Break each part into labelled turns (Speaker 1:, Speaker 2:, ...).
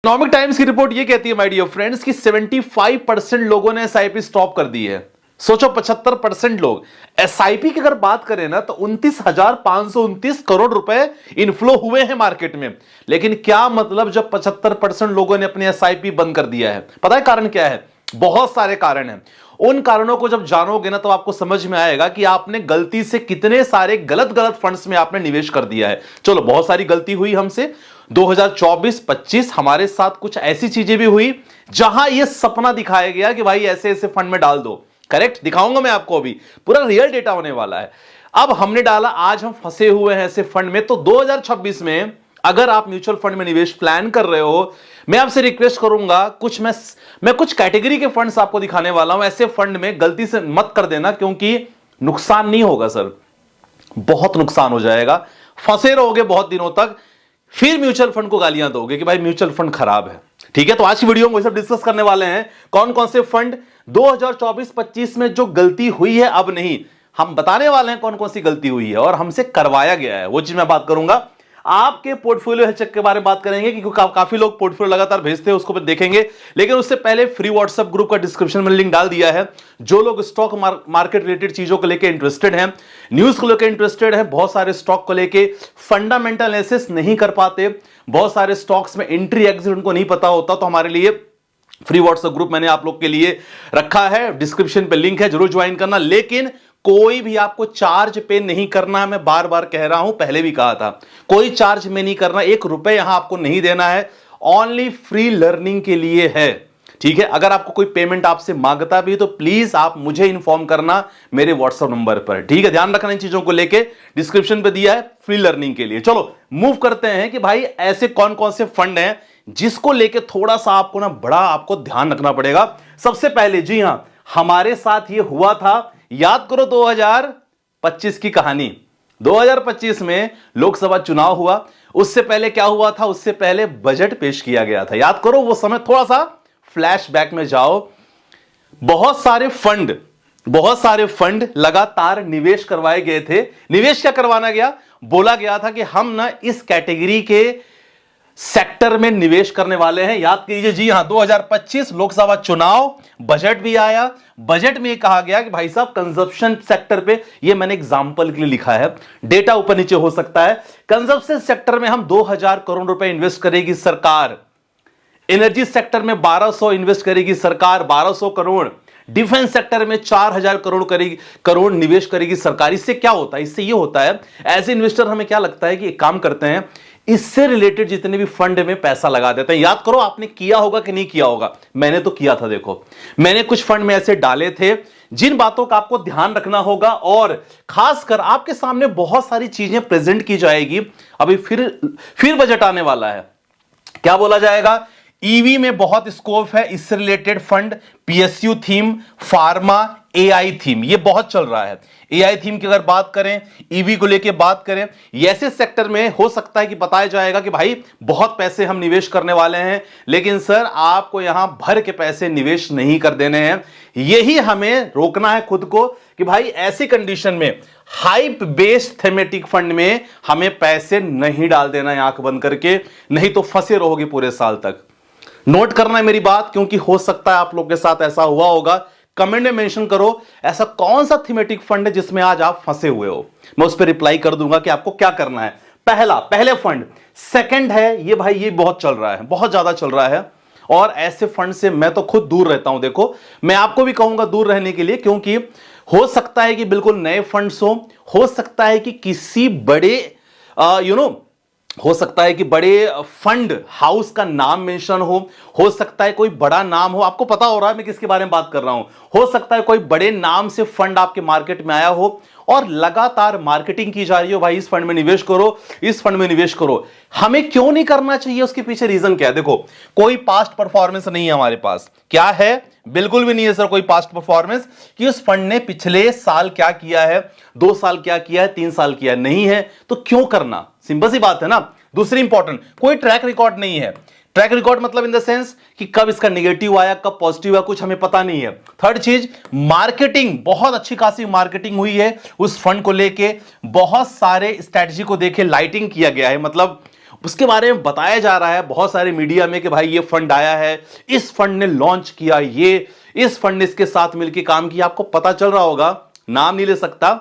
Speaker 1: Economic times की report ये कहती है माय डियर फ्रेंड्स कि 75% लोगों ने एसआईपी स्टॉप कर दी है। सोचो 75% लोग। एसआईपी की अगर बात करें ना तो 29,529 करोड़ रुपए इनफ्लो हुए हैं मार्केट में। लेकिन क्या मतलब जब 75% लोगों ने अपनी एसआईपी बंद कर दिया है? पता है कारण क्या है? बहुत सारे कारण हैं। उन कारणों को जब जानोगे ना तो आपको समझ में आएगा कि आपने गलती से कितने सारे गलत गलत फंड्स में आपने निवेश कर दिया है। चलो, बहुत सारी गलती हुई हमसे 2024-25। हमारे साथ कुछ ऐसी चीजें भी हुई जहां यह सपना दिखाया गया कि भाई ऐसे ऐसे फंड में डाल दो। करेक्ट, दिखाऊंगा मैं आपको, अभी पूरा रियल डेटा होने वाला है। अब हमने डाला, आज हम फंसे हुए हैं ऐसे फंड में। तो 2026 में अगर आप म्यूचुअल फंड में निवेश प्लान कर रहे हो, मैं आपसे रिक्वेस्ट करूंगा, मैं कुछ कैटेगरी के फंड्स आपको दिखाने वाला हूं। ऐसे फंड में गलती से मत कर देना, क्योंकि नुकसान नहीं होगा सर, बहुत नुकसान हो जाएगा। फंसे रहोगे बहुत दिनों तक, फिर म्यूचुअल फंड को गालियां दोगे कि भाई म्यूचुअल फंड खराब है। ठीक है, तो आज की वीडियो में वही सब डिस्कस करने वाले हैं। कौन कौन से फंड 2024-25 में जो गलती हुई है, अब नहीं, हम बताने वाले हैं कौन कौन सी गलती हुई है और हमसे करवाया गया है, वो चीज मैं बात करूंगा। आपके पोर्टफोलियो हेल्थ चेक के बारे में बात करेंगे, क्योंकि काफी लोग पोर्टफोलियो लगातार भेजते हैं, उसको भी देखेंगे। लेकिन उससे पहले फ्री व्हाट्सएप ग्रुप का डिस्क्रिप्शन में लिंक डाल दिया है। जो लोग स्टॉक मार्केट रिलेटेड चीजों को लेकर इंटरेस्टेड हैं, न्यूज को लेकर इंटरेस्टेड है, बहुत सारे स्टॉक को लेकर फंडामेंटल एनालिसिस नहीं कर पाते, बहुत सारे स्टॉक्स में एंट्री एग्जिट उनको नहीं पता होता, तो हमारे लिए फ्री व्हाट्सएप ग्रुप मैंने आप लोग के लिए रखा है। डिस्क्रिप्शन पे लिंक है, जरूर ज्वाइन करना। लेकिन कोई भी आपको चार्ज पे नहीं करना है, मैं बार बार कह रहा हूं, पहले भी कहा था, कोई चार्ज में नहीं करना, 1 रुपए यहां आपको नहीं देना है, ओनली फ्री लर्निंग के लिए है। ठीक है, अगर आपको कोई पेमेंट आपसे मांगता भी तो प्लीज आप मुझे इंफॉर्म करना मेरे व्हाट्सएप नंबर पर। ठीक है, ध्यान रखना इन चीजों को लेके, डिस्क्रिप्शन पे दिया है फ्री लर्निंग के लिए। चलो मूव करते हैं कि भाई ऐसे कौन कौन से फंड हैं जिसको लेके थोड़ा सा आपको ना बड़ा आपको ध्यान रखना पड़ेगा। सबसे पहले, जी हां, हमारे साथ ये हुआ था, याद करो 2025 की कहानी। 2025 में लोकसभा चुनाव हुआ, उससे पहले क्या हुआ था? उससे पहले बजट पेश किया गया था। याद करो वो समय, थोड़ा सा फ्लैशबैक में जाओ। बहुत सारे फंड लगातार निवेश करवाए गए थे। निवेश क्या करवाना गया? बोला गया था कि हम ना इस कैटेगरी के सेक्टर में निवेश करने वाले हैं। याद कीजिए, जी हां, 2025 लोकसभा चुनाव, बजट भी आया। बजट में कहा गया कि भाई साहब कंजप्शन सेक्टर पे, ये मैंने एग्जांपल के लिए लिखा है, डेटा ऊपर नीचे हो सकता है, कंजप्शन सेक्टर में हम 2000 करोड़ रुपए इन्वेस्ट करेगी सरकार। एनर्जी सेक्टर में 1200 इन्वेस्ट करेगी सरकार, 1200 करोड़। डिफेंस सेक्टर में 4000 करोड़ निवेश करेगी सरकार। इससे क्या होता है? इससे ये होता है, एज ए इन्वेस्टर हमें क्या लगता है कि एक काम करते हैं, इससे रिलेटेड जितने भी फंड में पैसा लगा देते हैं। याद करो आपने किया होगा कि नहीं किया होगा, मैंने तो किया था। देखो, मैंने कुछ फंड में ऐसे डाले थे जिन बातों का आपको ध्यान रखना होगा, और खासकर आपके सामने बहुत सारी चीजें प्रेजेंट की जाएगी। अभी फिर बजट आने वाला है, क्या बोला जाएगा? ईवी में बहुत स्कोप है, इससे related fund, PSU theme, pharma, AI theme, ये बहुत चल रहा है। एआई थीम की अगर बात करें, ईवी को लेके बात करें, ऐसे सेक्टर में हो सकता है कि बताया जाएगा कि भाई बहुत पैसे हम निवेश करने वाले हैं, लेकिन सर आपको यहां भर के पैसे निवेश नहीं कर देने हैं। यही हमें रोकना है खुद को कि भाई ऐसी कंडीशन में हाइप बेस्ड थेमेटिक फंड में हमें पैसे नहीं डाल देना है आंख बंद करके, नहीं तो फंसे रहोगे पूरे साल तक। नोट करना है मेरी बात, क्योंकि हो सकता है आप लोग के साथ ऐसा हुआ होगा। कमेंट में मेंशन करो ऐसा कौन सा थीमेटिक फंड है जिसमें आज आप फंसे हुए हो, मैं उस पर रिप्लाई कर दूंगा कि आपको क्या करना है। पहले फंड। सेकंड है ये, भाई ये बहुत चल रहा है, बहुत ज्यादा चल रहा है, और ऐसे फंड से मैं तो खुद दूर रहता हूं। देखो, मैं आपको भी कहूंगा दूर रहने के लिए, क्योंकि हो सकता है कि बिल्कुल नए फंड्स हो सकता है कि किसी बड़े हो सकता है कि बड़े फंड हाउस का नाम मेंशन हो सकता है कोई बड़ा नाम हो, आपको पता हो रहा है मैं किसके बारे में बात कर रहा हूं। हो सकता है कोई बड़े नाम से फंड आपके मार्केट में आया हो और लगातार मार्केटिंग की जा रही हो, भाई इस फंड में निवेश करो, इस फंड में निवेश करो। हमें क्यों नहीं करना चाहिए, उसके पीछे रीजन क्या है? देखो, कोई पास्ट परफॉर्मेंस नहीं है हमारे पास। क्या है? बिल्कुल भी नहीं है सर कोई पास्ट परफॉर्मेंस कि उस फंड ने पिछले साल क्या किया है, 2 साल क्या किया है, 3 साल किया है, नहीं है तो क्यों करना? सिंपल सी बात है ना। दूसरी इंपॉर्टेंट, कोई ट्रैक रिकॉर्ड नहीं है। ट्रैक रिकॉर्ड मतलब इन द सेंस कि कब इसका नेगेटिव आया, कब पॉजिटिव आया, कुछ हमें पता नहीं है। थर्ड चीज, मार्केटिंग, बहुत अच्छी खासी मार्केटिंग हुई है उस फंड को लेके, बहुत सारे स्ट्रैटेजी को देखे लाइटिंग किया गया है, मतलब उसके बारे में बताया जा रहा है बहुत सारे मीडिया में कि भाई ये फंड आया है, इस फंड ने लॉन्च किया, ये इस फंड ने इसके साथ मिलकर काम किया। आपको पता चल रहा होगा, नाम नहीं ले सकता,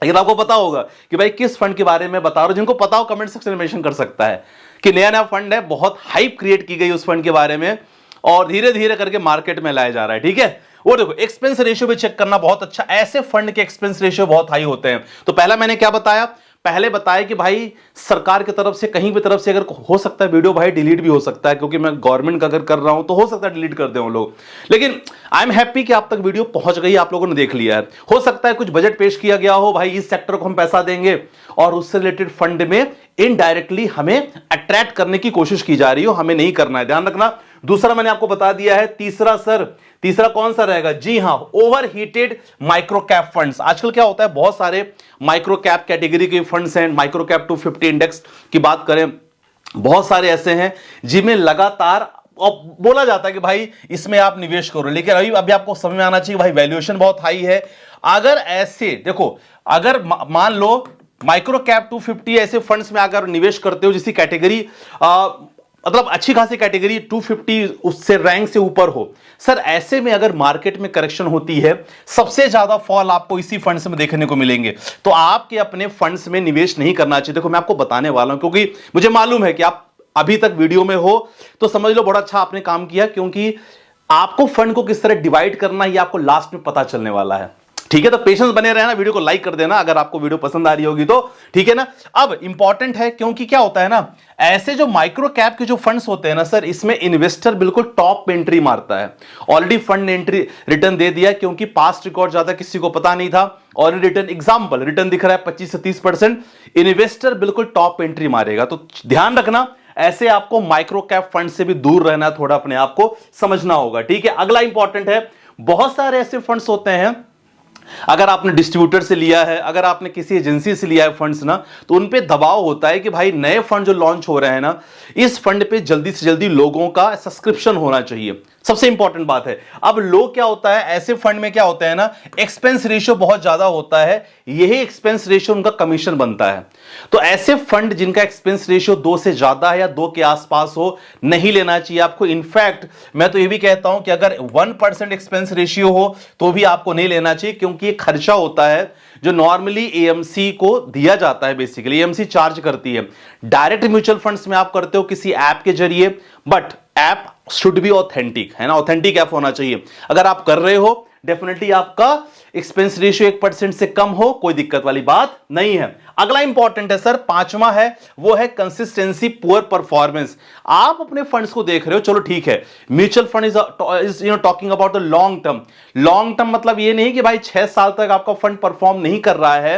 Speaker 1: लेकिन आपको पता होगा कि भाई किस फंड के बारे में बता रहा हूं। जिनको पता हो कमेंट सेक्शन में मेंशन कर सकता है कि नया नया फंड है, बहुत हाइप क्रिएट की गई उस फंड के बारे में और धीरे धीरे करके मार्केट में लाया जा रहा है। ठीक है, वो देखो एक्सपेंस रेशियो भी चेक करना बहुत अच्छा, ऐसे फंड के एक्सपेंस रेशियो बहुत हाई होते हैं। तो पहला मैंने क्या बताया, पहले बताया कि भाई सरकार की तरफ से कहीं भी तरफ से अगर हो सकता है वीडियो भाई डिलीट भी हो सकता है, क्योंकि मैं गवर्नमेंट का अगर कर रहा हूं तो हो सकता है डिलीट कर दें लोग, लेकिन आई एम हैप्पी कि आप तक वीडियो पहुंच गई, आप लोगों ने देख लिया है। हो सकता है कुछ बजट पेश किया गया हो, भाई इस सेक्टर को हम पैसा देंगे और उससे रिलेटेड फंड में इनडायरेक्टली हमें अट्रैक्ट करने की कोशिश की जा रही हो, हमें नहीं करना है, ध्यान रखना। दूसरा मैंने आपको बता दिया है। तीसरा सर, तीसरा कौन सा रहेगा? जी हां, over heated micro cap funds. आजकल क्या होता है, बहुत सारे माइक्रो कैप कैटेगरी के फंड्स हैं, माइक्रो कैप 250 इंडेक्स की बात करें, बहुत सारे ऐसे हैं जिनमें लगातार और बोला जाता है कि भाई इसमें आप निवेश करो, लेकिन अभी आपको समझ में आना चाहिए भाई वैल्यूएशन बहुत हाई है। अगर ऐसे देखो, अगर मान लो माइक्रो कैप 250 ऐसे फंड्स में अगर निवेश करते हो जिसकी कैटेगरी मतलब अच्छी खासी कैटेगरी 250 उससे रैंक से ऊपर हो, सर ऐसे में अगर मार्केट में करेक्शन होती है, सबसे ज्यादा फॉल आपको इसी फंड्स में देखने को मिलेंगे। तो आपके अपने फंड्स में निवेश नहीं करना चाहिए। देखो मैं आपको बताने वाला हूं, क्योंकि मुझे मालूम है कि आप अभी तक वीडियो में हो तो समझ लो बड़ा अच्छा आपने काम किया, क्योंकि आपको फंड को किस तरह डिवाइड करना है ये आपको लास्ट में पता चलने वाला है। ठीक है, तो पेशेंस बने रहना, वीडियो को लाइक कर देना अगर आपको वीडियो पसंद आ रही होगी तो, ठीक है ना। अब इंपॉर्टेंट है, क्योंकि क्या होता है ना, ऐसे जो माइक्रो कैप के जो फंड्स होते हैं ना सर, इसमें इन्वेस्टर बिल्कुल टॉप पे एंट्री मारता है। ऑलरेडी फंड ने एंट्री रिटर्न दे दिया, क्योंकि पास्ट रिकॉर्ड ज्यादा किसी को पता नहीं था। ऑलरेडी रिटर्न एग्जांपल रिटर्न दिख रहा है 25 से 30%, इन्वेस्टर बिल्कुल टॉप पे एंट्री मारेगा। तो ध्यान रखना, ऐसे आपको माइक्रो कैप फंड से भी दूर रहना, थोड़ा अपने आप को समझना होगा। ठीक है, अगला इंपॉर्टेंट है, बहुत सारे ऐसे फंड्स होते हैं, अगर आपने डिस्ट्रीब्यूटर से लिया है, अगर आपने किसी एजेंसी से लिया है फंड्स ना, तो उन पे दबाव होता है कि भाई नए फंड जो लॉन्च हो रहे हैं ना, इस फंड पे जल्दी से जल्दी लोगों का सब्सक्रिप्शन होना चाहिए, सबसे इंपॉर्टेंट बात है। अब लोग क्या होता है, ऐसे फंड में क्या होता है ना, एक्सपेंस रेशियो बहुत ज्यादा होता है, यही एक्सपेंस रेशियो उनका कमीशन बनता है। तो ऐसे फंड जिनका एक्सपेंस रेशियो 2 से ज्यादा है या 2 के आसपास हो, नहीं लेना चाहिए आपको। इनफैक्ट मैं तो ये भी कहता हूं कि अगर 1% एक्सपेंस रेशियो हो तो भी आपको नहीं लेना चाहिए, क्योंकि ये खर्चा होता है जो नॉर्मली एएमसी को दिया जाता है। बेसिकली एएमसी चार्ज करती है। डायरेक्ट म्यूचुअल फंड्स में आप करते हो किसी ऐप के जरिए, but app should be authentic, है ना, ऑथेंटिक ऐप होना चाहिए। अगर आप कर रहे हो, डेफिनेटली आपका एक्सपेंस रेशियो 1% से कम हो, कोई दिक्कत वाली बात नहीं है। अगला इंपॉर्टेंट है सर, पांचवा है, वो है कंसिस्टेंसी पुअर परफॉर्मेंस। आप अपने फंड्स को देख रहे हो, चलो ठीक है, mutual fund is talking about the long term. Long term मतलब ये नहीं कि भाई 6 साल तक आपका फंड परफॉर्म नहीं कर रहा है,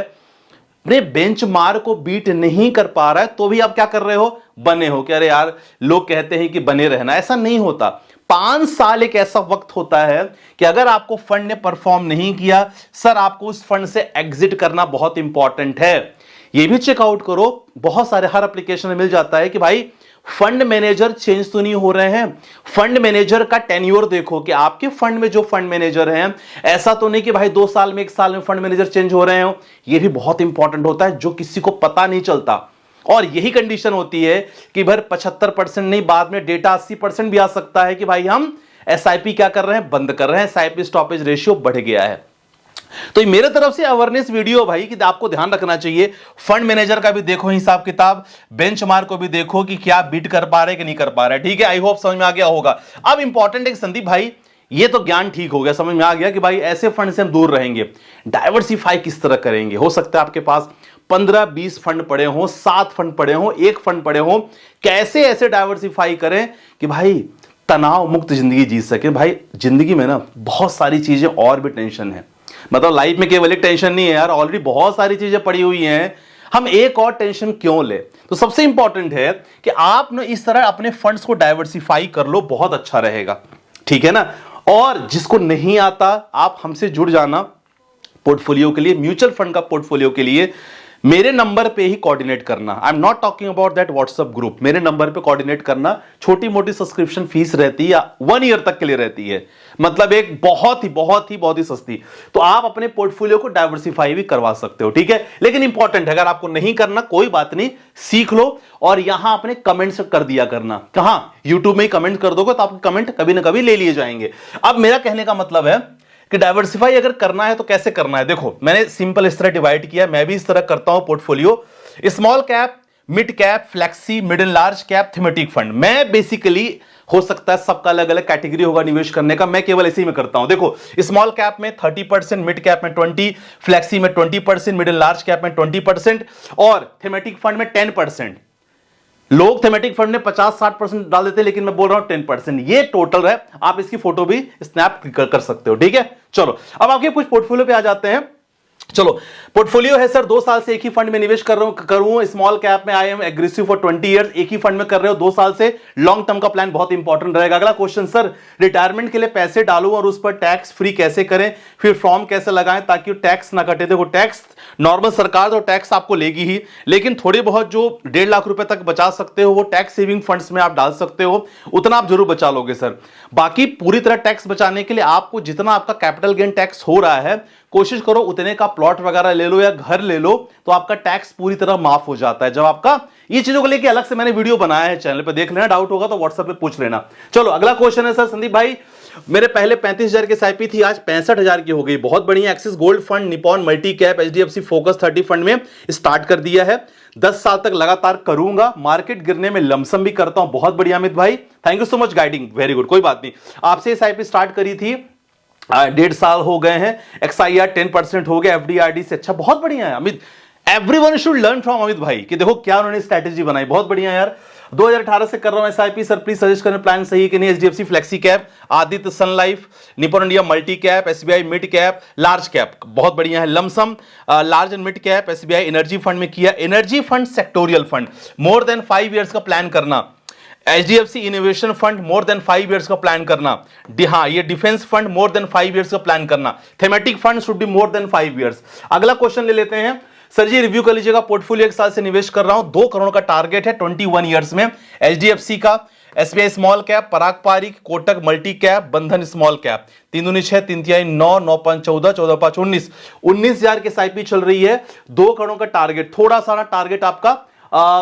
Speaker 1: अपने बेंचमार्क को बीट नहीं कर पा रहा है, तो भी आप क्या कर रहे हो, बने हो कि अरे यार लोग कहते हैं कि बने रहना। ऐसा नहीं होता। 5 साल एक ऐसा वक्त होता है कि अगर आपको फंड ने परफॉर्म नहीं किया, सर आपको उस फंड से एग्जिट करना बहुत इंपॉर्टेंट है। ये भी चेकआउट करो, बहुत सारे हर एप्लीकेशन में मिल जाता है कि भाई फंड मैनेजर चेंज तो नहीं हो रहे हैं। फंड मैनेजर का टेन्योर देखो कि आपके फंड में जो फंड मैनेजर हैं, ऐसा तो नहीं कि भाई 2 साल में 1 साल में फंड मैनेजर चेंज हो रहे हो। ये भी बहुत इंपॉर्टेंट होता है, जो किसी को पता नहीं चलता। और यही कंडीशन होती है कि भाई 75% नहीं, बाद में डेटा 80% भी आ सकता है कि भाई हम एसआईपी क्या कर रहे हैं, बंद कर रहे हैं, एसआईपी स्टॉपेज रेशियो बढ़ गया है। तो ये मेरे तरफ से अवेयरनेस वीडियो भाई कि आपको ध्यान रखना चाहिए। फंड मैनेजर का भी देखो हिसाब किताब, बेंचमार्क को भी देखो कि क्या बीट कर पा रहे कि नहीं कर पा रहे। ठीक है, आई होप समझ में आ गया होगा। अब इंपॉर्टेंट है संदीप भाई, ये तो ज्ञान ठीक हो गया, समझ में आ गया कि भाई ऐसे फंड से हम दूर रहेंगे। डाइवर्सिफाई किस तरह करेंगे? हो सकता है आपके पास 15-20 फंड पड़े हों, 7 फंड पड़े हों, 1 फंड पड़े हों। कैसे ऐसे डाइवर्सिफाई करें कि भाई तनाव मुक्त जिंदगी जी सके। भाई जिंदगी में ना बहुत सारी चीजें और भी टेंशन है, मतलब लाइफ में केवल एक टेंशन नहीं है यार, ऑलरेडी बहुत सारी चीजें पड़ी हुई हैं, हम एक और टेंशन क्यों ले। तो सबसे इंपॉर्टेंट है कि आप ना इस तरह अपने फंड्स को डाइवर्सिफाई कर लो, बहुत अच्छा रहेगा। ठीक है ना। और जिसको नहीं आता, आप हमसे जुड़ जाना पोर्टफोलियो के लिए, म्यूचुअल फंड का पोर्टफोलियो के लिए। मेरे नंबर पे ही कोऑर्डिनेट करना। I am not talking about that WhatsApp group. मेरे नंबर पे कोऑर्डिनेट करना। छोटी मोटी सब्सक्रिप्शन फीस रहती है या 1 ईयर तक के लिए रहती है, मतलब एक बहुत ही सस्ती। तो आप अपने पोर्टफोलियो को डाइवर्सिफाई भी करवा सकते हो, ठीक है। लेकिन इंपॉर्टेंट है, अगर आपको नहीं करना कोई बात नहीं, सीख लो और यहां अपने कमेंट्स कर दिया करना। कहां? यूट्यूब में ही कमेंट कर दोगे तो आपके कमेंट कभी ना कभी ले लिए जाएंगे। अब मेरा कहने का मतलब है कि डाइवर्सिफाई अगर करना है तो कैसे करना है। देखो मैंने सिंपल इस तरह डिवाइड किया, मैं भी इस तरह करता हूं portfolio. Small cap, mid cap, flexi, mid and large cap, thematic fund. मैं बेसिकली, हो सकता है सबका अलग अलग कैटेगरी होगा निवेश करने का, मैं केवल इसी में करता हूं। देखो स्मॉल कैप में 30%, मिड कैप में 20%, फ्लेक्सी में 20%, मिड एंड लार्ज कैप में 20% और थीमेटिक फंड में 10%। लोग थीमेटिक फंड में 50-60% डाल देते हैं, लेकिन मैं बोल रहा हूं 10%। ये टोटल है, आप इसकी फोटो भी स्नैप कर सकते हो, ठीक है। चलो अब आपके कुछ पोर्टफोलियो पे आ जाते हैं। चलो पोर्टफोलियो है सर, 2 साल से एक ही फंड में निवेश कर रहा हूं स्मॉल कैप में। I am aggressive for 20 years. एक ही फंड में कर रहे हो 2 साल से, लॉन्ग टर्म का प्लान बहुत इंपॉर्टेंट रहेगा। अगला क्वेश्चन सर, रिटायरमेंट के लिए पैसे डालूं और उस पर टैक्स फ्री कैसे करें, फिर फॉर्म कैसे लगाएं ताकि टैक्स ना कटे। देखो टैक्स नॉर्मल सरकार तो टैक्स आपको लेगी ही, लेकिन थोड़े बहुत जो 1.5 लाख रुपए तक बचा सकते हो वो टैक्स सेविंग फंड्स में आप डाल सकते हो, उतना आप जरूर बचा लोगे सर। बाकी पूरी तरह टैक्स बचाने के लिए आपको जितना आपका कैपिटल गेन टैक्स हो रहा है, कोशिश करो उतने का प्लॉट वगैरह ले लो या घर ले लो, तो आपका टैक्स पूरी तरह माफ हो जाता है। जब आपका ये चीजों को लेके अलग से मैंने वीडियो बनाया है चैनल पे, देख लेना, डाउट होगा तो व्हाट्सएप पे पूछ लेना। चलो अगला क्वेश्चन है सर, संदीप भाई मेरे पहले 35,000 की एसआईपी थी, आज 65,000 की हो गई, बहुत बढ़िया। Axis gold fund, Nippon multi cap, HDFC focus 30 fund में स्टार्ट कर दिया है, 10 साल तक लगातार करूंगा, मार्केट गिरने में लमसम भी करता हूं। बहुत बढ़िया अमित भाई, thank you so much guiding, very good. कोई बात नहीं, आपसे एसआईपी स्टार्ट करी थी, 1.5 साल हो गए हैं, XIR 10% हो गया, FDRD से अच्छा, बहुत बढ़िया है Amit. Everyone should learn from Amit भाई कि देखो क्या उन्होंने स्ट्रैटेजी बनाई, बहुत बढ़िया यार। 2018 से कर रहा हूं एसआईपी सर, प्लीज सजेस्ट करें प्लान सही कि नहीं। HDFC flexi cap, Aditya Sun Life, Nippon India multi cap, SBI mid cap, large cap, बहुत बढ़िया है। Lumpsum large and mid cap, SBI energy fund में किया, energy fund sectorial fund, more than 5 years का प्लान करना, HDFC innovation fund more than 5 years का plan करना, हाँ ये defence fund more than 5 years का प्लान करना, thematic fund should be more than 5 years. अगला क्वेश्चन ले लेते हैं सर जी, रिव्यू कर लीजिएगा, पोर्टफोलियो 1 साल से निवेश कर रहा हूं, 2 करोड़ का टारगेट है 21 इयर्स में। एचडीएफसी का, एसबीआई स्मॉल कैप, पराग पारिक, कोटक मल्टी कैप, बंधन स्मॉल कैप, 3 दूनी 6, 3 तिहाई 9, 9 5 14, 14 5 19, 19,000 की एसआईपी चल रही है, 2 करोड़ का टारगेट। थोड़ा सारा टारगेट आपका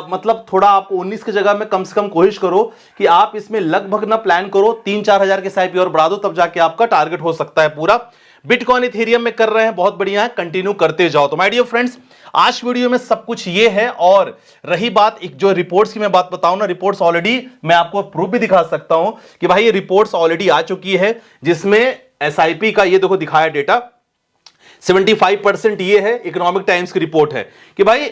Speaker 1: मतलब थोड़ा आप 19 की जगह में कम से कम कोशिश करो कि आप इसमें लगभग ना प्लान करो, 3-4 हजार के एसआईपी और बढ़ा दो, तब जाके आपका टारगेट हो सकता है पूरा। बिटकॉइन इथेरियम में कर रहे हैं, बहुत बढ़िया है, कंटिन्यू करते जाओ। तो माय डियर फ्रेंड्स, आज वीडियो में सब कुछ ये है। और रही बात एक जो रिपोर्ट्स की मैं बात बताऊं ना, रिपोर्ट्स ऑलरेडी मैं आपको प्रूफ भी दिखा सकता हूं कि भाई ये रिपोर्ट्स ऑलरेडी आ चुकी है, जिसमें एसआईपी का ये देखो दिखाया डेटा 75% ये है। इकोनॉमिक टाइम्स की रिपोर्ट है कि भाई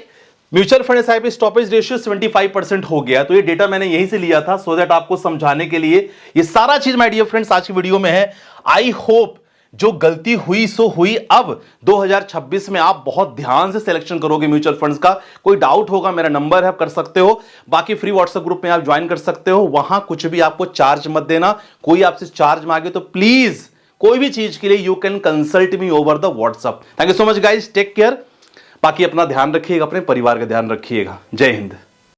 Speaker 1: mutual fund SIP stoppage ratio 75% हो गया। तो ये डेटा मैंने यहीं से लिया था, सो दैट आपको समझाने के लिए ये सारा चीज माय डियर फ्रेंड्स आज की वीडियो में है। आई होप जो गलती हुई सो हुई, अब 2026 में आप बहुत ध्यान से सिलेक्शन करोगे म्यूचुअल फंड्स का। कोई डाउट होगा मेरा नंबर है, कर सकते हो। बाकी फ्री व्हाट्सएप ग्रुप में आप ज्वाइन कर सकते हो, वहां कुछ भी आपको चार्ज मत देना। कोई आपसे चार्ज मांगे तो प्लीज कोई भी चीज के लिए you can consult me over the WhatsApp. Thank you so much guys, take care. बाकी अपना ध्यान रखिएगा, अपने परिवार का ध्यान रखिएगा। जय हिंद।